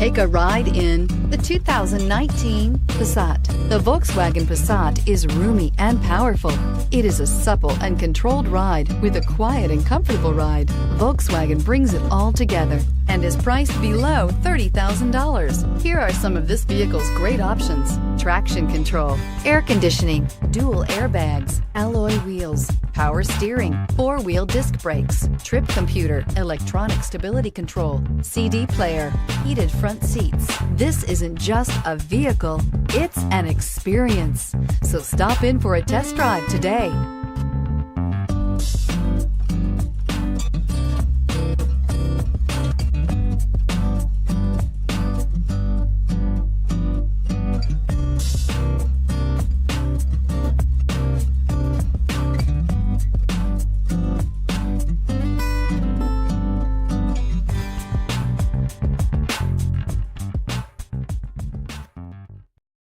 Take a ride in the 2019 Passat. The Volkswagen Passat is roomy and powerful. It is a supple and controlled ride with a quiet and comfortable ride. Volkswagen brings it all together and is priced below $30,000. Here are some of this vehicle's great options: traction control, air conditioning, dual airbags, alloy wheels, power steering, four-wheel disc brakes, trip computer, electronic stability control, CD player, heated front seats. This isn't just a vehicle, it's an experience. So stop in for a test drive today.